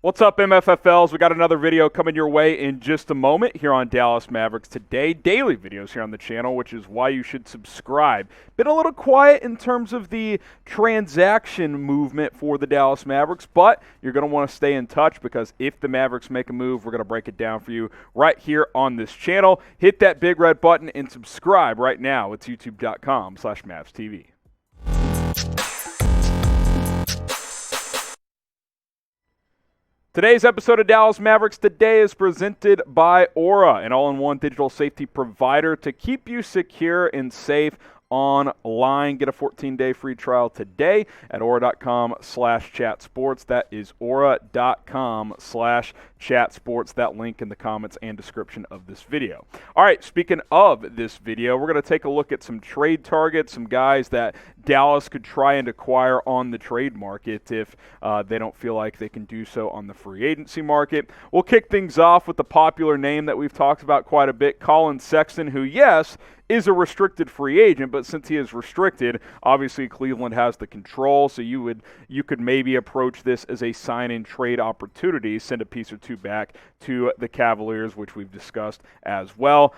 What's up, MFFLs? We got another video coming your way in just a moment here on Dallas Mavericks Today. Daily videos here on the channel, which is why you should subscribe. Been a little quiet in terms of the transaction movement for the Dallas Mavericks, but you're going to want to stay in touch because if the Mavericks make a move, we're going to break it down for you right here on this channel. Hit that big red button and subscribe right now. It's youtube.com/MavsTV. Today's episode of Dallas Mavericks Today is presented by Aura, an all-in-one digital safety provider to keep you secure and safe online. Get a 14-day free trial today at aura.com/chatsports. That is aura.com/chatsports. That link in the comments and description of this video. All right, speaking of this video, we're going to take a look at some trade targets, some guys that Dallas could try and acquire on the trade market if they don't feel like they can do so on the free agency market. We'll kick things off with the popular name that we've talked about quite a bit, Collin Sexton, who, yes, is a restricted free agent, but since he is restricted, obviously Cleveland has the control, so you could maybe approach this as a sign-and trade opportunity, send a piece or two back to the Cavaliers, which we've discussed as well.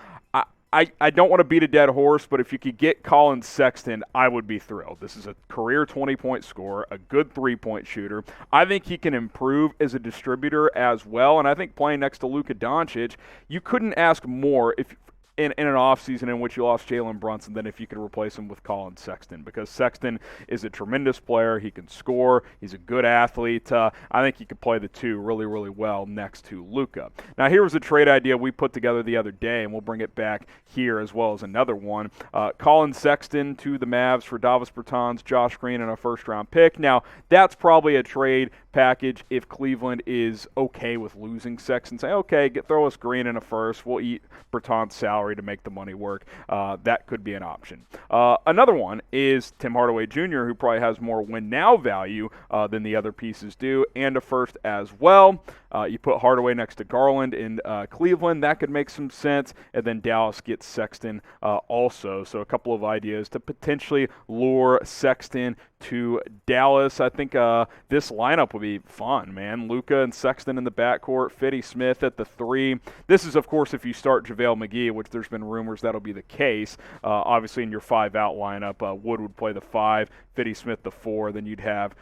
I don't want to beat a dead horse, but if you could get Collin Sexton, I would be thrilled. This is a career 20-point scorer, a good three-point shooter. I think he can improve as a distributor as well, and I think playing next to Luka Doncic, you couldn't ask more if in an offseason in which you lost Jalen Brunson than if you could replace him with Collin Sexton, because Sexton is a tremendous player. He can score. He's a good athlete. I think he could play the two really, really well next to Luka. Now, here was a trade idea we put together the other day, and we'll bring it back here as well as another one. Collin Sexton to the Mavs for Davis Bertans, Josh Green, and a first-round pick. Now, that's probably a trade package if Cleveland is okay with losing Sexton. Say, okay, throw us Green in a first. We'll eat Bertans' salary to make the money work. That could be an option. Another one is Tim Hardaway Jr., who probably has more win-now value than the other pieces do, and a first as well. You put Hardaway next to Garland in Cleveland. That could make some sense. And then Dallas gets Sexton also. So a couple of ideas to potentially lure Sexton to Dallas. I think this lineup would be fun, man. Luka and Sexton in the backcourt, Finney Smith at the three. This is, of course, if you start JaVale McGee, which there's been rumors that'll be the case. Obviously, in your 5-out lineup, Wood would play the 5, Finney Smith the 4. Then you'd have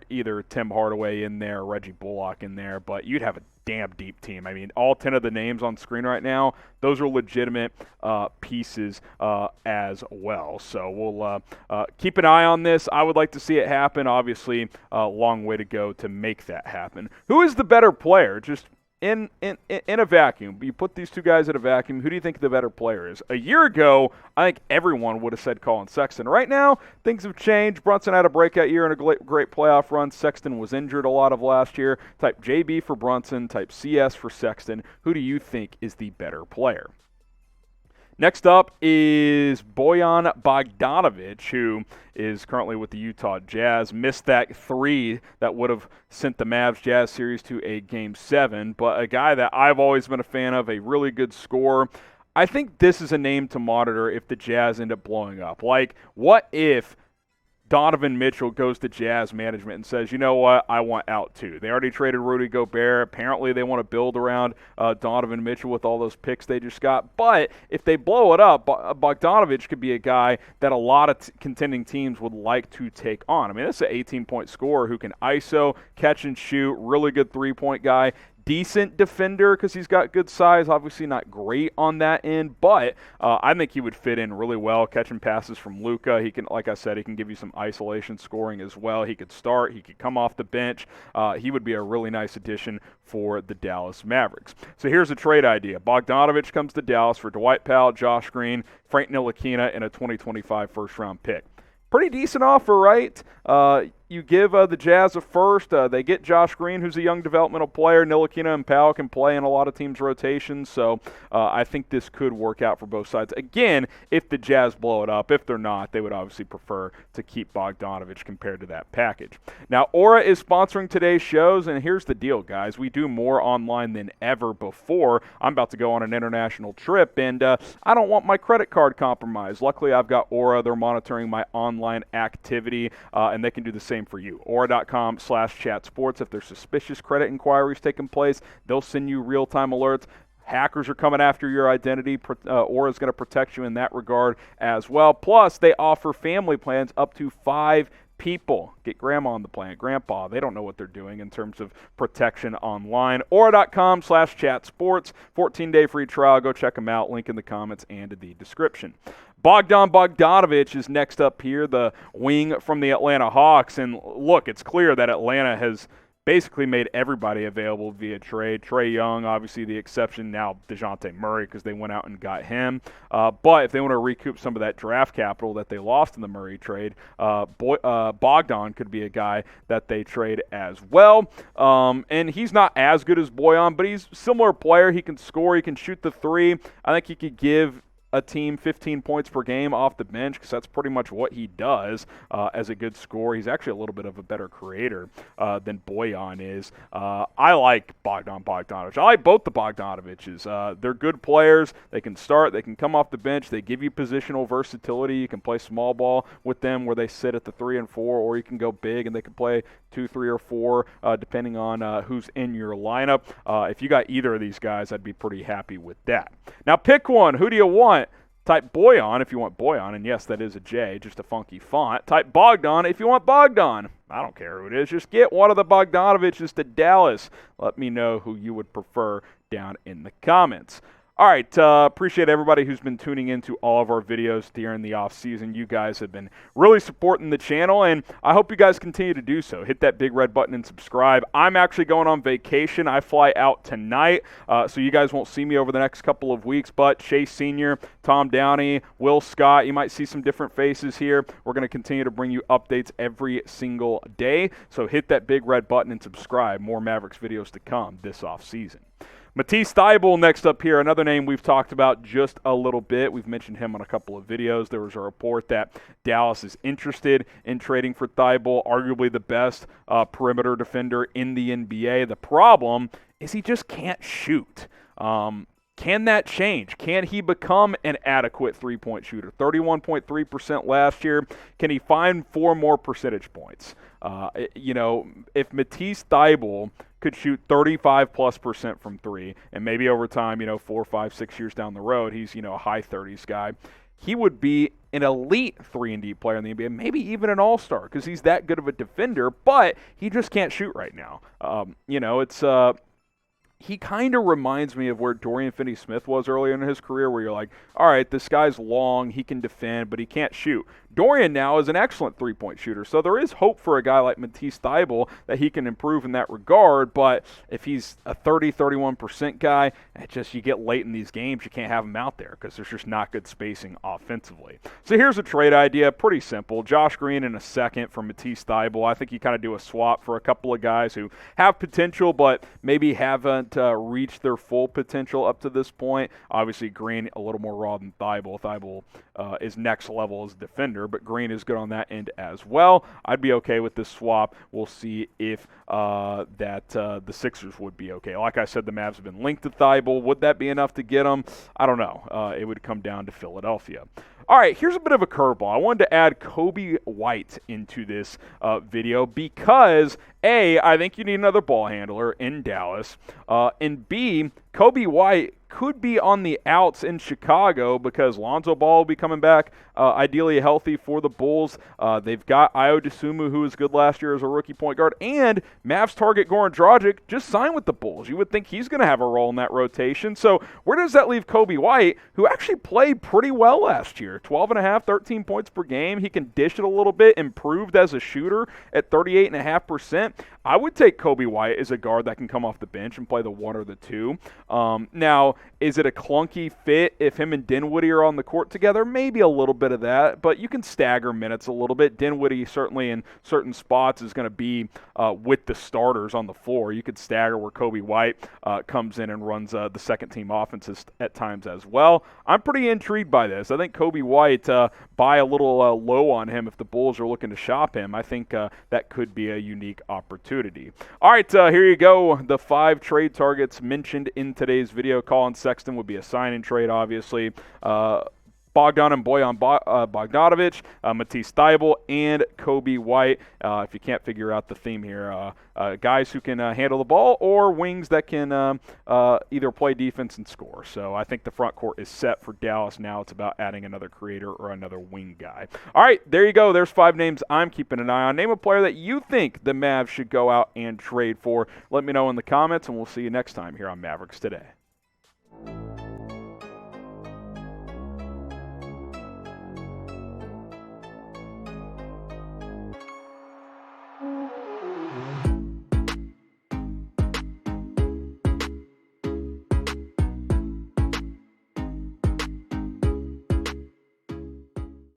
either Tim Hardaway in there or Reggie Bullock in there, but you'd have a damn deep team. I mean, all 10 of the names on screen right now, those are legitimate pieces as well. So we'll keep an eye on this. I would like to see it happen. Obviously, a long way to go to make that happen. Who is the better player? Just in a vacuum, you put these two guys in a vacuum, who do you think the better player is? A year ago, I think everyone would have said Collin Sexton. Right now, things have changed. Brunson had a breakout year and a great playoff run. Sexton was injured a lot of last year. Type JB for Brunson, type CS for Sexton. Who do you think is the better player? Next up is Bojan Bogdanovic, who is currently with the Utah Jazz. Missed that 3 that would have sent the Mavs-Jazz series to a Game 7, but a guy that I've always been a fan of, a really good scorer. I think this is a name to monitor if the Jazz end up blowing up. Like, what if Donovan Mitchell goes to Jazz management and says, you know what, I want out too. They already traded Rudy Gobert. Apparently they want to build around Donovan Mitchell with all those picks they just got. But if they blow it up, Bogdanovic could be a guy that a lot of contending teams would like to take on. I mean, this is an 18-point scorer who can ISO, catch and shoot, really good three-point guy. Decent defender because he's got good size. Obviously not great on that end, but I think he would fit in really well, catching passes from Luka. He can, like I said, he can give you some isolation scoring as well. He could start. He could come off the bench. He would be a really nice addition for the Dallas Mavericks. So here's a trade idea. Bogdanovic comes to Dallas for Dwight Powell, Josh Green, Frank Ntilikina, and a 2025 first-round pick. Pretty decent offer, right? You give the Jazz a first. They get Josh Green, who's a young developmental player. Ntilikina and Powell can play in a lot of teams' rotations, so I think this could work out for both sides. Again, if the Jazz blow it up. If they're not, they would obviously prefer to keep Bogdanovic compared to that package. Now, Aura is sponsoring today's shows, and here's the deal, guys. We do more online than ever before. I'm about to go on an international trip, and I don't want my credit card compromised. Luckily, I've got Aura. They're monitoring my online activity, and they can do the same same for you. Aura.com/chatsports. If there's suspicious credit inquiries taking place, they'll send you real-time alerts. Hackers are coming after your identity. Aura is going to protect you in that regard as well. Plus, they offer family plans up to 5 people. Get grandma on the plan, grandpa. They don't know what they're doing in terms of protection online. Aura.com/chatsports. 14-day free trial. Go check them out. Link in the comments and the description. Bogdan Bogdanovic is next up here, the wing from the Atlanta Hawks. And look, it's clear that Atlanta has basically made everybody available via trade. Trae Young, obviously the exception. Now DeJounte Murray, because they went out and got him. But if they want to recoup some of that draft capital that they lost in the Murray trade, Bogdan could be a guy that they trade as well. And he's not as good as Bojan, but he's a similar player. He can score. He can shoot the three. I think he could give a team 15 points per game off the bench, because that's pretty much what he does as a good scorer. He's actually a little bit of a better creator than Bojan is. I like Bogdan Bogdanovic. I like both the Bogdanoviches. They're good players. They can start. They can come off the bench. They give you positional versatility. You can play small ball with them where they sit at the 3 and 4, or you can go big and they can play 2, 3, or 4, depending on who's in your lineup. If you got either of these guys, I'd be pretty happy with that. Now pick one. Who do you want? Type Bojan if you want Bojan, and yes, that is a J, just a funky font. Type Bogdan if you want Bogdan. I don't care who it is. Just get one of the Bogdanoviches to Dallas. Let me know who you would prefer down in the comments. All right, appreciate everybody who's been tuning into all of our videos during the offseason. You guys have been really supporting the channel, and I hope you guys continue to do so. Hit that big red button and subscribe. I'm actually going on vacation. I fly out tonight, so you guys won't see me over the next couple of weeks, but Chase Sr., Tom Downey, Will Scott, you might see some different faces here. We're going to continue to bring you updates every single day, so hit that big red button and subscribe. More Mavericks videos to come this offseason. Matisse Thybulle next up here, another name we've talked about just a little bit. We've mentioned him on a couple of videos. There was a report that Dallas is interested in trading for Thybulle, arguably the best perimeter defender in the NBA. The problem is he just can't shoot. Can that change? Can he become an adequate three-point shooter? 31.3% last year. Can he find 4 more percentage points? If Matisse Thybulle could shoot 35+% from 3, and maybe over time, 4, 5, 6 years down the road, he's, a high 30s guy, he would be an elite 3-and-D player in the NBA, maybe even an all-star, because he's that good of a defender, but he just can't shoot right now. He kind of reminds me of where Dorian Finney-Smith was earlier in his career, where you're like, all right, this guy's long, he can defend, but he can't shoot. Dorian now is an excellent three-point shooter, so there is hope for a guy like Matisse Thybulle that he can improve in that regard, but if he's a 30-31% guy, you get late in these games, you can't have him out there because there's just not good spacing offensively. So here's a trade idea, pretty simple. Josh Green in a second for Matisse Thybulle. I think you kind of do a swap for a couple of guys who have potential but maybe haven't reached their full potential up to this point. Obviously, Green a little more raw than Thybulle. Thybulle is next level as a defender, but Green is good on that end as well. I'd be okay with this swap. We'll see if the Sixers would be okay. Like I said, the Mavs have been linked to Thybulle. Would that be enough to get him? I don't know. It would come down to Philadelphia. All right, here's a bit of a curveball. I wanted to add Coby White into this video because, A, I think you need another ball handler in Dallas, and B, Coby White could be on the outs in Chicago because Lonzo Ball will be coming back, ideally healthy for the Bulls. They've got Ayo Dosunmu, who was good last year as a rookie point guard, and Mavs target Goran Dragic just signed with the Bulls. You would think he's going to have a role in that rotation. So where does that leave Coby White, who actually played pretty well last year? 12.5, 13 points per game. He can dish it a little bit, improved as a shooter at 38.5%. I would take Coby White as a guard that can come off the bench and play the 1 or the 2. Now, is it a clunky fit if him and Dinwiddie are on the court together? Maybe a little bit of that, but you can stagger minutes a little bit. Dinwiddie certainly in certain spots is going to be with the starters on the floor. You could stagger where Coby White comes in and runs the second-team offenses at times as well. I'm pretty intrigued by this. I think Coby White, buy a little low on him if the Bulls are looking to shop him. I think that could be a unique opportunity. All right, here you go. The 5 trade targets mentioned in today's video. Collin Sexton would be a sign-in trade, obviously. Bogdan and Bojan Bogdanovic, Matisse Thybulle, and Coby White. If you can't figure out the theme here, guys who can handle the ball or wings that can either play defense and score. So I think the front court is set for Dallas now. It's about adding another creator or another wing guy. All right, there you go. There's 5 names I'm keeping an eye on. Name a player that you think the Mavs should go out and trade for. Let me know in the comments, and we'll see you next time here on Mavericks Today.